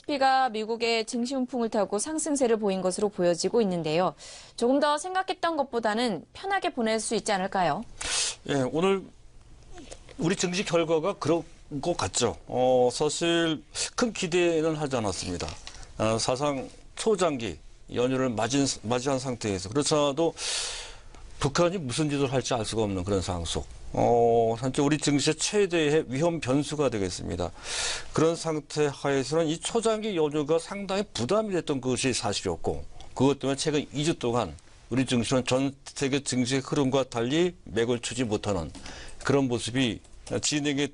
S&P가 미국의 증시훈풍을 타고 상승세를 보인 것으로 보여지고 있는데요. 조금 더 생각했던 것보다는 편하게 보낼 수 있지 않을까요? 예, 오늘 우리 증시 결과가 그런 것 같죠. 사실 큰 기대는 하지 않았습니다. 사상 초장기 연휴를 맞이한 상태에서 그렇잖아도 북한이 무슨 짓을 할지 알 수가 없는 그런 상황 속 현재 우리 증시의 최대의 위험 변수가 되겠습니다. 그런 상태 하에서는 이 초장기 연휴가 상당히 부담이 됐던 것이 사실이었고 그것 때문에 최근 2주 동안 우리 증시는 전 세계 증시의 흐름과 달리 맥을 추지 못하는 그런 모습이 진행이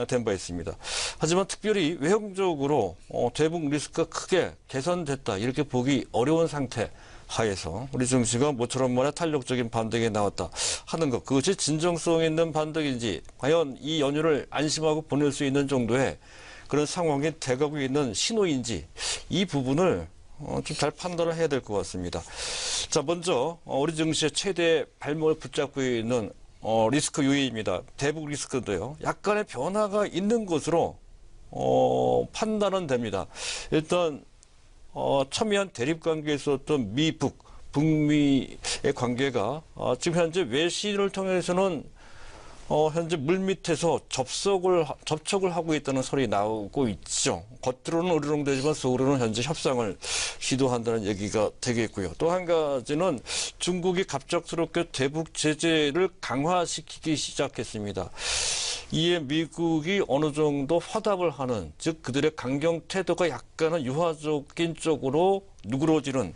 된 바 있습니다. 하지만 특별히 외형적으로 대북 리스크가 크게 개선됐다 이렇게 보기 어려운 상태 하에서 우리 증시가 모처럼 만에 탄력적인 반등이 나왔다 하는 것, 그것이 진정성 있는 반등인지 과연 이 연휴를 안심하고 보낼 수 있는 정도의 그런 상황이 돼가고 있는 신호인지 이 부분을 좀 잘 판단을 해야 될 것 같습니다. 자, 먼저 우리 증시의 최대 발목을 붙잡고 있는 리스크 요인입니다. 대북 리스크인데요. 약간의 변화가 있는 것으로 판단은 됩니다. 일단 첨예한 대립 관계에 있었던 북미의 관계가 지금 현재 외신을 통해서는 현재 물밑에서 접촉을 하고 있다는 설이 나오고 있죠. 겉으로는 으르렁대지만 속으로는 현재 협상을 시도한다는 얘기가 되겠고요. 또 한 가지는 중국이 갑작스럽게 대북 제재를 강화시키기 시작했습니다. 이에 미국이 어느 정도 화답을 하는, 즉 그들의 강경 태도가 약간은 유화적인 쪽으로 누그러지는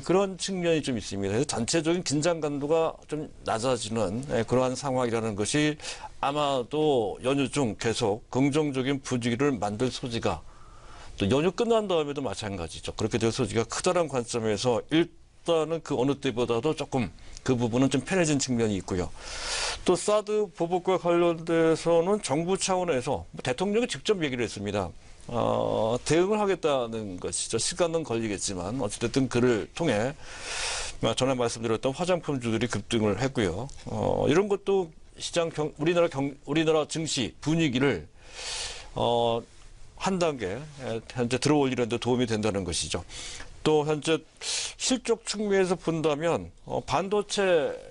그런 측면이 좀 있습니다. 그래서 전체적인 긴장감도가 좀 낮아지는 그러한 상황이라는 것이 아마도 연휴 중 계속 긍정적인 분위기를 만들 소지가, 또 연휴 끝난 다음에도 마찬가지죠. 그렇게 될 소지가 크다는 관점에서 일단은 그 어느 때보다도 조금 그 부분은 좀 편해진 측면이 있고요. 또 사드 보복과 관련돼서는 정부 차원에서 대통령이 직접 얘기를 했습니다. 대응을 하겠다는 것이죠. 시간은 걸리겠지만 어찌됐든 그를 통해 전에 말씀드렸던 화장품주들이 급등을 했고요. 이런 것도 우리나라 증시 분위기를 한 단계 현재 들어올리는 데 도움이 된다는 것이죠. 또 현재 실적 측면에서 본다면 반도체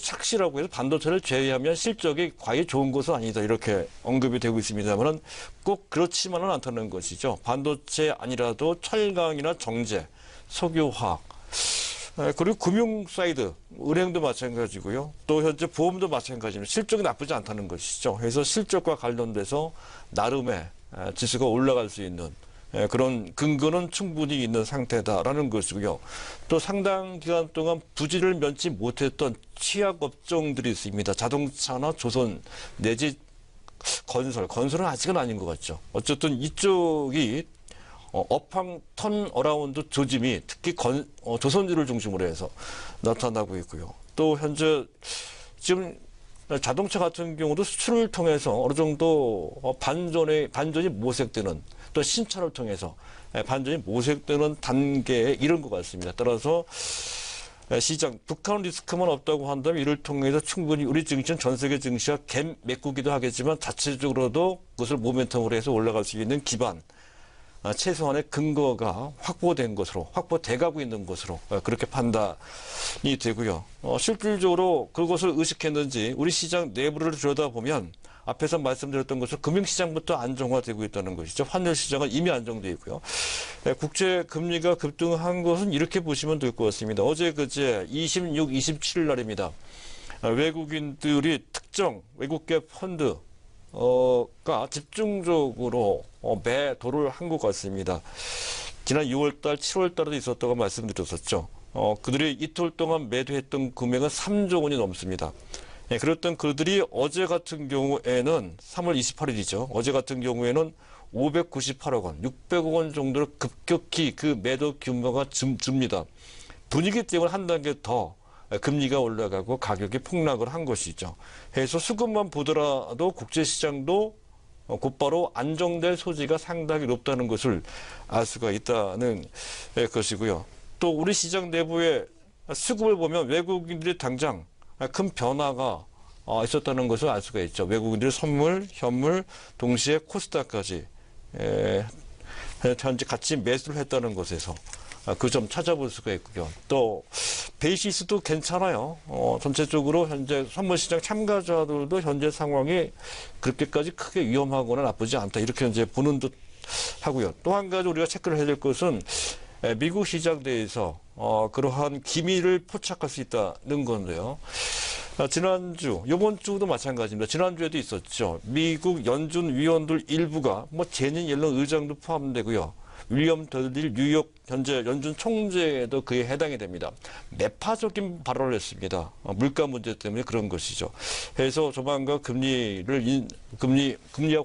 착시라고 해서 반도체를 제외하면 실적이 과히 좋은 것은 아니다 이렇게 언급이 되고 있습니다만 꼭 그렇지만은 않다는 것이죠. 반도체 아니라도 철강이나 정제, 석유화학 그리고 금융 사이드, 은행도 마찬가지고요. 또 현재 보험도 마찬가지입니다. 실적이 나쁘지 않다는 것이죠. 그래서 실적과 관련돼서 나름의 지수가 올라갈 수 있는 그런 근거는 충분히 있는 상태다라는 것이고요. 또 상당 기간 동안 부진을 면치 못했던 취약 업종들이 있습니다. 자동차나 조선 내지 건설은 아직은 아닌 것 같죠. 어쨌든 이쪽이 업황 턴 어라운드 조짐이 특히 조선주를 중심으로 해서 나타나고 있고요. 또 현재 지금 자동차 같은 경우도 수출을 통해서 어느 정도 반전이 모색되는, 또 신차를 통해서 반전이 모색되는 단계에 이른 것 같습니다. 따라서 시장, 북한 리스크만 없다고 한다면 이를 통해서 충분히 우리 증시는 전 세계 증시와 갭 메꾸기도 하겠지만 자체적으로도 그것을 모멘텀으로 해서 올라갈 수 있는 기반, 최소한의 근거가 확보돼가고 있는 것으로 그렇게 판단이 되고요. 실질적으로 그것을 의식했는지 우리 시장 내부를 들여다보면 앞에서 말씀드렸던 것처럼 금융시장부터 안정화되고 있다는 것이죠. 환율시장은 이미 안정되어 있고요. 국제 금리가 급등한 것은 이렇게 보시면 될 것 같습니다. 어제 그제 26, 27일 날입니다. 외국인들이 특정 외국계 펀드 가 집중적으로 매도를 한 것 같습니다. 지난 6월달, 7월달에도 있었다고 말씀드렸었죠. 그들이 이틀 동안 매도했던 금액은 3조 원이 넘습니다. 그랬던 그들이 어제 같은 경우에는 3월 28일이죠. 어제 같은 경우에는 598억 원, 600억 원 정도로 급격히 그 매도 규모가 줍니다. 분위기 때문에 한 단계 더 금리가 올라가고 가격이 폭락을 한 것이죠. 해서 수급만 보더라도 국제시장도 곧바로 안정될 소지가 상당히 높다는 것을 알 수가 있다는 것이고요. 또 우리 시장 내부의 수급을 보면 외국인들이 당장 큰 변화가 있었다는 것을 알 수가 있죠. 외국인들의 선물, 현물, 동시에 코스닥까지 현재 같이 매수를 했다는 것에서 그 점 찾아볼 수가 있고요. 또 베이시스도 괜찮아요. 전체적으로 현재 선물시장 참가자들도 현재 상황이 그렇게까지 크게 위험하거나 나쁘지 않다. 이렇게 이제 보는 듯 하고요. 또 한 가지 우리가 체크를 해야 될 것은 미국 시장 내에서 그러한 기미를 포착할 수 있다는 건데요. 지난주, 이번 주도 마찬가지입니다. 지난주에도 있었죠. 미국 연준 위원들 일부가 제닛 옐런 의장도 포함되고요. 윌리엄 더딜 뉴욕 현재 연준 총재도 그에 해당이 됩니다. 매파적인 발언을 했습니다. 물가 문제 때문에 그런 것이죠. 해서 조만간 금리와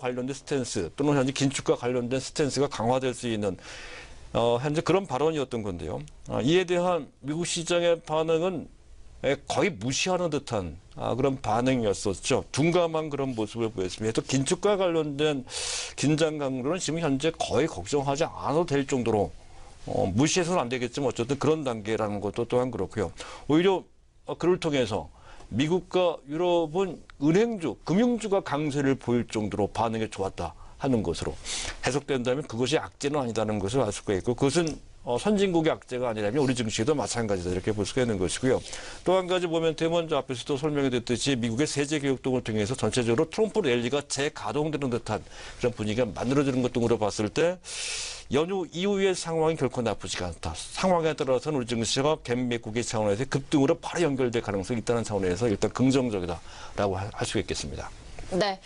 관련된 스탠스 또는 현재 긴축과 관련된 스탠스가 강화될 수 있는 현재 그런 발언이었던 건데요. 이에 대한 미국 시장의 반응은 거의 무시하는 듯한 그런 반응이었었죠. 둔감한 그런 모습을 보였습니다. 또 긴축과 관련된 긴장 강도는 지금 현재 거의 걱정하지 않아도 될 정도로 무시해서는 안 되겠지만 어쨌든 그런 단계라는 것도 또한 그렇고요. 오히려 그를 통해서 미국과 유럽은 은행주, 금융주가 강세를 보일 정도로 반응이 좋았다 하는 것으로 해석된다면 그것이 악재는 아니다는 것을 알 수가 있고 그것은 선진국의 악재가 아니라면 우리 증시도 마찬가지다 이렇게 볼 수가 있는 것이고요. 또 한 가지 모멘텀은 앞에서도 설명이 됐듯이 미국의 세제 개혁 등을 통해서 전체적으로 트럼프 랠리가 재가동되는 듯한 그런 분위기가 만들어지는 것 등으로 봤을 때 연휴 이후의 상황이 결코 나쁘지가 않다. 상황에 따라서는 우리 증시가 갭매국의 차원에서 급등으로 바로 연결될 가능성이 있다는 차원에서 일단 긍정적이다라고 할 수 있겠습니다. 네.